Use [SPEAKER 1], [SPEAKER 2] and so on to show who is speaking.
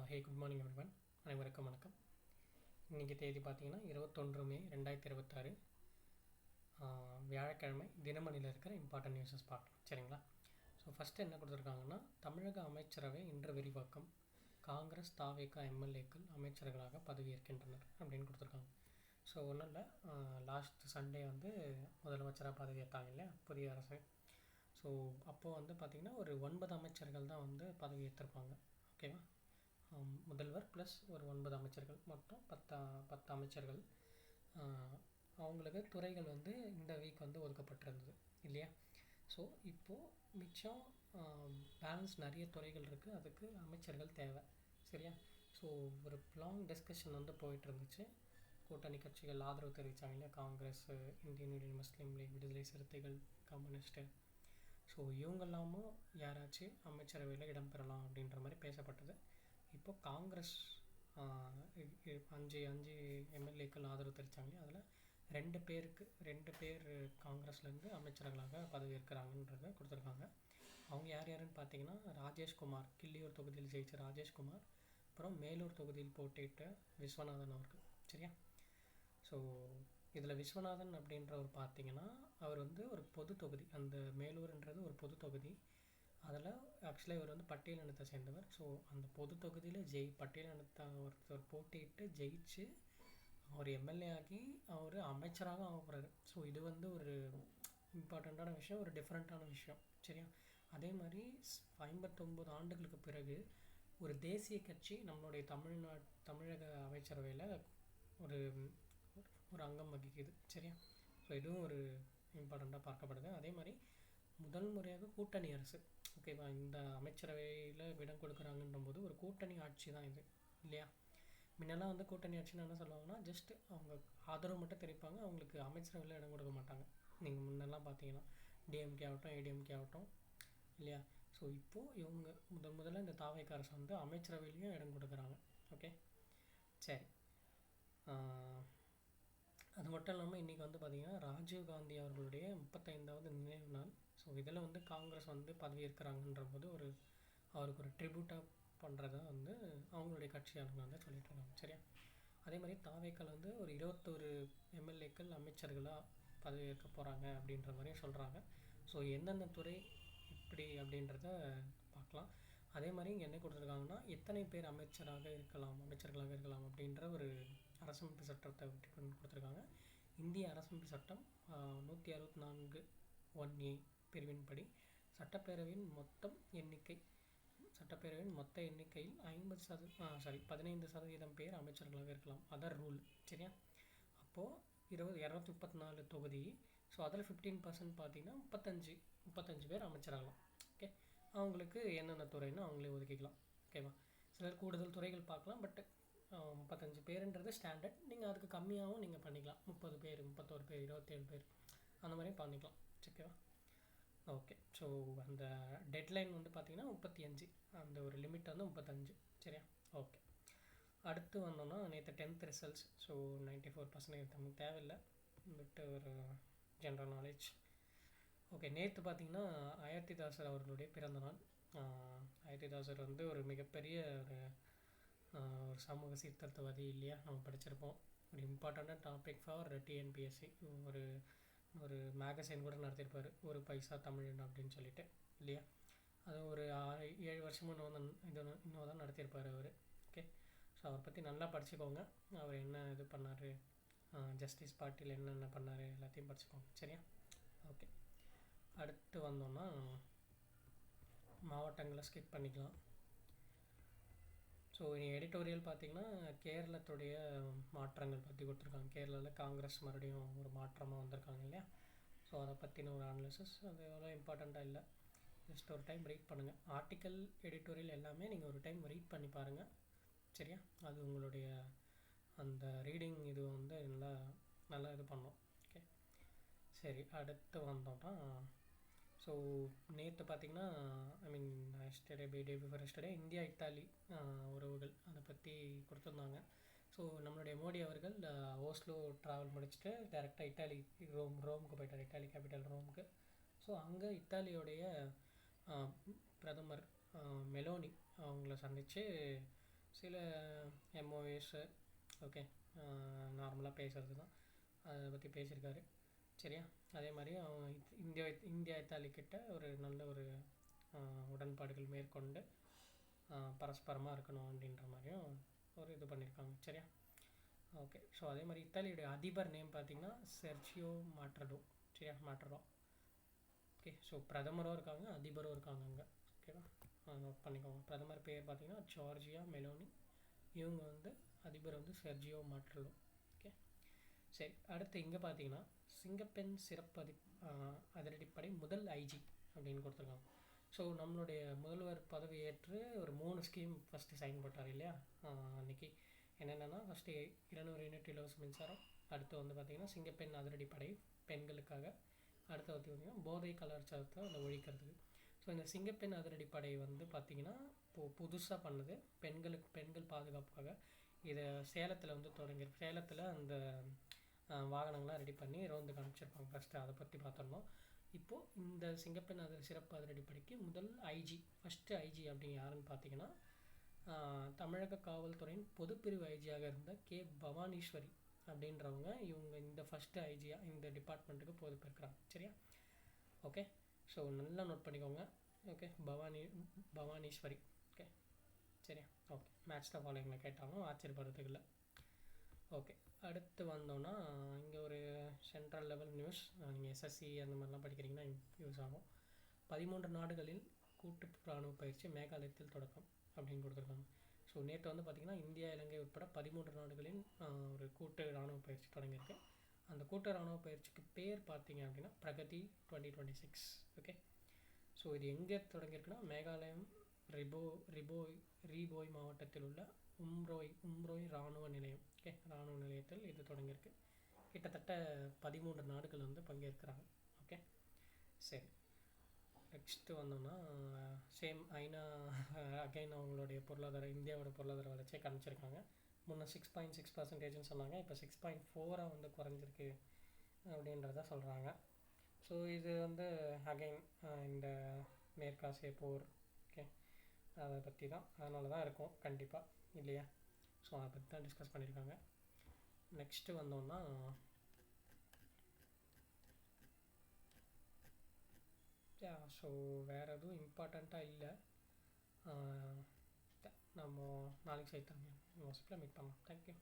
[SPEAKER 1] ஹே good morning everyone. அனைவருக்கும் வணக்கம். இன்றைக்கி தேதி பார்த்தீங்கன்னா 21 மே 2026 வியாழக்கிழமை. தினமணியில் இருக்கிற இம்பார்ட்டன்ட் நியூஸஸ் பார்க்கலாம், சரிங்களா? ஸோ ஃபஸ்ட்டு என்ன கொடுத்துருக்காங்கன்னா, தமிழக அமைச்சரவை இன்று விரிவாக்கம், காங்கிரஸ் தாவேகா எம்எல்ஏக்கள் அமைச்சர்களாக பதவியேற்கின்றனர் அப்படின்னு கொடுத்துருக்காங்க. ஸோ ஒன்றும் இல்லை, லாஸ்ட் சண்டே வந்து முதலமைச்சராக பதவியேற்றாங்க இல்லையா புதிய அரசு. ஸோ அப்போது வந்து பார்த்திங்கன்னா ஒரு 9 அமைச்சர்கள் தான் வந்து பதவியேற்றிருப்பாங்க, ஓகேவா? முதல்வர் ப்ளஸ் ஒரு 9 அமைச்சர்கள், மொத்தம் 10 அமைச்சர்கள். அவங்களுக்கு துறைகள் வந்து இந்த வீக் வந்து ஒதுக்கப்பட்டிருந்தது இல்லையா? ஸோ இப்போது மிச்சம் பேலன்ஸ் நிறைய துறைகள் இருக்குது, அதுக்கு அமைச்சர்கள் தேவை, சரியா? ஸோ ஒரு லாங் டிஸ்கஷன் வந்து போயிட்டு இருந்துச்சு. கூட்டணி கட்சிகள் ஆதரவு தெரிவித்தாங்க இல்லையா, காங்கிரஸ், இந்தியன் யூனியன் முஸ்லீம் லீக், விடுதலை சிறுத்தைகள், கம்யூனிஸ்ட்டு. ஸோ இவங்கெல்லாமும் யாராச்சும் அமைச்சரவையில் இடம்பெறலாம் அப்படின்ற மாதிரி பேசப்பட்டது. இப்போ காங்கிரஸ் 5 எம்எல்ஏக்கள் ஆதரவு தெரிவித்தாங்க. அதில் 2 பேர் காங்கிரஸ்லேருந்து அமைச்சர்களாக பதவியேற்கிறாங்கன்றதை கொடுத்துருக்காங்க. அவங்க யார் யாருன்னு பார்த்தீங்கன்னா, ராஜேஷ்குமார், கிள்ளியூர் தொகுதியில் ஜெயிச்ச ராஜேஷ்குமார், அப்புறம் மேலூர் தொகுதியில் போட்டியிட்ட விஸ்வநாதன் அவர்கள், சரியா? ஸோ இதில் விஸ்வநாதன் அப்படின்றவர் பார்த்தீங்கன்னா, அவர் வந்து ஒரு பொது தொகுதி, அந்த மேலூர்ன்றது ஒரு பொது தொகுதி. அதில் ஆக்சுவலாக இவர் வந்து பட்டியலினத்தை சேர்ந்தவர். ஸோ அந்த பொது தொகுதியில் பட்டியலினத்தை ஒருத்தர் போட்டியிட்டு ஜெயிச்சு அவர் எம்எல்ஏ ஆகி அவர் அமைச்சராக ஆகப்படுறாரு. ஸோ இது வந்து ஒரு இம்பார்ட்டண்ட்டான விஷயம், ஒரு டிஃப்ரெண்ட்டான விஷயம், சரியா? அதே மாதிரி 59 ஆண்டுகளுக்கு பிறகு ஒரு தேசிய கட்சி நம்மளுடைய தமிழக அமைச்சரவையில் ஒரு அங்கம் வகிக்குது, சரியா? ஸோ இதுவும் ஒரு இம்பார்ட்டண்ட்டாக பார்க்கப்படுது. அதே மாதிரி முதல் முறையாக கூட்டணி அரசு, ஓகேவா, இந்த அமைச்சரவையில் இடம் கொடுக்குறாங்கன்ற போது ஒரு கூட்டணி ஆட்சி தான் இது இல்லையா? முன்னெல்லாம் வந்து கூட்டணி ஆட்சின்னு என்ன சொல்லுவாங்கன்னா, ஜஸ்ட் அவங்க ஆதரவு மட்டும் தெரிவிப்பாங்க, அவங்களுக்கு அமைச்சரவையில் இடம் கொடுக்க மாட்டாங்க. நீங்கள் முன்னெல்லாம் பார்த்தீங்கன்னா டிஎம்கே ஆகட்டும், ஏடிஎம்கே ஆகட்டும் இல்லையா? ஸோ இப்போது இவங்க முதல்ல இந்த தாவேகா அரசு வந்து அமைச்சரவையிலையும் இடம் கொடுக்குறாங்க, ஓகே, சரி. அது மட்டும் இல்லாமல் இன்றைக்கி வந்து பார்த்திங்கன்னா ராஜீவ்காந்தி அவர்களுடைய 35வது நினைவு நாள். ஸோ இதில் வந்து காங்கிரஸ் வந்து பதவியேற்கிறாங்கன்ற போது அவருக்கு ஒரு ட்ரிபியூட்டாக பண்ணுறதா வந்து அவங்களுடைய கட்சியாளர்கள் வந்து சொல்லிட்டு இருக்காங்க, சரியா? அதே மாதிரி தாவேக்கால் வந்து ஒரு 21 எம்எல்ஏக்கள் அமைச்சர்களாக பதவியேற்க போகிறாங்க அப்படின்ற மாதிரியும் சொல்கிறாங்க. ஸோ எந்தெந்த துறை இப்படி அப்படின்றத பார்க்கலாம். அதே மாதிரி இங்கே என்ன கொடுத்துருக்காங்கன்னா, எத்தனை பேர் அமைச்சர்களாக இருக்கலாம் அப்படின்ற ஒரு அரசமைப்பு சட்டத்தை கொடுத்துருக்காங்க. இந்திய அரசமைப்பு சட்டம் 164(1)A பிரிவின்படி சட்டப்பேரவையின் மொத்த எண்ணிக்கையில் 15% பேர் அமைச்சர்களாக இருக்கலாம். அதான் ரூல், சரியா? அப்போது 234 தொகுதி. ஸோ அதில் 15% பார்த்தீங்கன்னா 35 பேர் அமைச்சராகலாம், ஓகே. அவங்களுக்கு என்னென்ன துறைன்னு அவங்களே ஒதுக்கிக்கலாம், ஓகேவா? சிலர் கூடுதல் துறைகள் பார்க்கலாம், பட் 35 பேருன்றது ஸ்டாண்டர்ட். நீங்கள் அதுக்கு கம்மியாகவும் நீங்கள் பண்ணிக்கலாம், 30 பேர், 31 பேர், 27 பேர், அந்த மாதிரியும் பண்ணிக்கலாம், ஓகேவா? ஓகே. ஸோ அந்த டெட்லைன் வந்து பார்த்திங்கன்னா 35, அந்த ஒரு லிமிட் வந்து 35, சரியா? ஓகே. அடுத்து வந்தோம்னா நேற்று 10th ரிசல்ட்ஸ். ஸோ 94% நமக்கு தேவையில்லை, பட் ஒரு ஜென்ரல் நாலேஜ். ஓகே, நேற்று பார்த்திங்கன்னா அயோத்திதாசர் அவர்களுடைய பிறந்தநாள். அயோத்திதாசர் வந்து ஒரு மிகப்பெரிய ஒரு சமூக சீர்திருத்தவாதி இல்லையா? நம்ம படிச்சிருப்போம். ஒரு இம்பார்ட்டண்ட்டான டாபிக் ஃபார் டிஎன்பிஎஸ்சி. ஒரு மேகசைன் கூட நடத்தியிருப்பார், ஒரு பைசா தமிழன் அப்படின்னு சொல்லிட்டு இல்லையா? அது ஒரு 7 வருஷமும் இன்னும் தான் நடத்தியிருப்பார் அவர், ஓகே. ஸோ அவரை பற்றி நல்லா படிச்சுக்கோங்க. அவர் என்ன இது பண்ணார், ஜஸ்டிஸ் பார்ட்டியில் என்னென்ன பண்ணார் எல்லாத்தையும் படிச்சுக்கோங்க, சரியா? ஓகே. அடுத்து வந்தோம்னா மாவட்டங்களை ஸ்கிப் பண்ணிக்கலாம். ஸோ எடிட்டோரியல் பார்த்திங்கன்னா கேரளத்துடைய மாற்றங்கள் பற்றி கொடுத்துருக்காங்க. கேரளாவில் காங்கிரஸ் மறுபடியும் ஒரு மாற்றமாக வந்திருக்காங்க இல்லையா? ஸோ அதை பற்றின ஒரு அனாலிசிஸ். அது எவ்வளோ இம்பார்ட்டண்ட்டாக இல்லை, ஜஸ்ட் ஒரு டைம் ரீட் பண்ணுங்கள். ஆர்டிக்கல், எடிட்டோரியல் எல்லாமே நீங்கள் ஒரு டைம் ரீட் பண்ணி பாருங்கள், சரியா? அது உங்களுடைய அந்த ரீடிங் இது வந்து நல்லா இது பண்ணோம், ஓகே. சரி, அடுத்து வந்தோம்னா, ஸோ நேற்று பார்த்திங்கன்னா day before yesterday India Italy உறவுகள் அதை பற்றி கொடுத்துருந்தாங்க. ஸோ நம்மளுடைய மோடி அவர்கள் ஓஸ்லோ ட்ராவல் முடிச்சுட்டு டேரெக்டாக இத்தாலி ரோமுக்கு போயிட்டார், இத்தாலி கேபிட்டல் ரோமுக்கு. ஸோ அங்கே இத்தாலியோடைய பிரதமர் மெலோனி அவங்கள சந்தித்து சில எம்ஓஎஸ்ஸு ஓகே நார்மலாக பேசுகிறது தான், அதை பற்றி பேசியிருக்காரு. சரியா? அதே மாதிரி இந்தியா இத்தாலி கிட்ட ஒரு நல்ல ஒரு உடன்பாடுகள் மேற்கொண்டு பரஸ்பரமாக இருக்கணும் அப்படின்ற மாதிரியும் ஒரு இது பண்ணியிருக்காங்க. சரியா? ஓகே. ஸோ அதே மாதிரி இத்தாலியோடைய அதிபர் நேம் பார்த்திங்கன்னா செர்ஜியோ மாட்ரடோ. சரியா? மாட்ரடோ. ஓகே. ஸோ பிரதமரும் இருக்காங்க, அதிபரும் இருக்காங்க அங்கே. ஓகேவா? நோட் பண்ணிக்கோங்க. பிரதமர் பேர் பார்த்திங்கன்னா ஜார்ஜியா மெலோனி, இவங்க வந்து அதிபர் வந்து செர்ஜியோ மாட்ரடோ. ஓகே. சரி, அடுத்து இங்கே பார்த்தீங்கன்னா சிங்கப்பெண் சிறப்பு அதிரடிப்படை முதல் ஐஜி அப்படின்னு கொடுத்துருக்காங்க. ஸோ நம்மளுடைய முதல்வர் பதவியேற்று ஒரு 3 ஸ்கீம் ஃபஸ்ட்டு சைன் போட்டார் இல்லையா அன்றைக்கி. என்னென்னா ஃபஸ்ட்டு 200 யூனிட் இலவச மின்சாரம், அடுத்து வந்து பார்த்திங்கன்னா சிங்கப்பெண் அதிரடிப்படை பெண்களுக்காக, அடுத்து வந்து பார்த்திங்கன்னா போதை கலாச்சாரத்தை அதை ஒழிக்கிறதுக்கு. ஸோ இந்த சிங்கப்பெண் அதிரடிப்படை வந்து பார்த்திங்கன்னா இப்போது புதுசாக பண்ணுது பெண்கள் பாதுகாப்புக்காக. இதை சேலத்தில் வந்து தொடங்கியிருக்கு. சேலத்தில் அந்த வாகனங்கள்லாம் ரெடி பண்ணி ரோந்து காமிச்சிருப்பாங்க. ஃபஸ்ட்டு அதை பற்றி பார்த்துடணும். இப்போது இந்த சிங்கப்பெண் சிறப்பு அதிரடிப்படைக்கு முதல் ஐஜி, ஃபஸ்ட்டு ஐஜி அப்படின்னு யாருன்னு பார்த்தீங்கன்னா தமிழக காவல்துறையின் பொதுப்பிரிவு ஐஜியாக இருந்த கே பவானீஸ்வரி அப்படின்றவங்க. இவங்க இந்த ஃபஸ்ட்டு ஐஜியாக இந்த டிபார்ட்மெண்ட்டுக்கு பொறுப்பேற்கிறாங்க. சரியா? ஓகே. ஸோ நல்லா நோட் பண்ணிக்கோங்க. ஓகே. பவானீஸ்வரி. ஓகே. சரியா? ஓகே. மேட்ச் த ஃபாலோயிங்கில் கேட்டாலும் ஆச்சரியப்படுறதுக்கு இல்லை. ஓகே. அடுத்து வந்தோன்னா இங்கே ஒரு சென்ட்ரல் லெவல் நியூஸ், நீங்கள் எஸ்எஸ்சி அந்த மாதிரிலாம் படிக்கிறீங்கன்னா யூஸ் ஆகும். 13 நாடுகளில் கூட்டு இராணுவ பயிற்சி மேகாலயத்தில் தொடக்கம் அப்படின்னு கொடுத்துருக்காங்க. ஸோ நேற்று வந்து பார்த்திங்கன்னா இந்தியா இலங்கை உட்பட 13 நாடுகளில் ஒரு கூட்டு இராணுவ பயிற்சி தொடங்கியிருக்கு. அந்த கூட்டு இராணுவ பயிற்சிக்கு பேர் பார்த்தீங்க அப்படின்னா பிரகதி 2026. ஓகே. ஸோ இது எங்கே தொடங்கியிருக்குன்னா மேகாலயம் ரீபோய் மாவட்டத்தில் உள்ள உம்ரோய் இராணுவ நிலையம். ஓகே. இராணுவ நிலையத்தில் இது தொடங்கியிருக்கு. கிட்டத்தட்ட 13 நாடுகள் வந்து பங்கேற்கிறாங்க. ஓகே. சரி, நெக்ஸ்ட்டு வந்தோம்னா சேம் ஐநா அகைன் அவங்களுடைய இந்தியாவோட பொருளாதார வளர்ச்சியை காமிச்சிருக்காங்க. முன்னே 6.6% சொன்னாங்க, இப்போ 6.4 வந்து குறைஞ்சிருக்கு அப்படின்றத சொல்கிறாங்க. ஸோ இது வந்து அகைன் இந்த மேற்காசிய போர், ஓகே, அதை பற்றி தான், அதனால தான் இருக்கும் கண்டிப்பாக இல்லையா? ஸோ அதை பற்றி தான் டிஸ்கஸ் பண்ணியிருக்காங்க. நெக்ஸ்ட்டு வந்தோம்னா ஸோ வேறு எதுவும் இம்பார்ட்டண்ட்டாக இல்லை. நம்ம நாளைக்கு செய்தாங்க மீட் பண்ணலாம். தேங்க்யூ.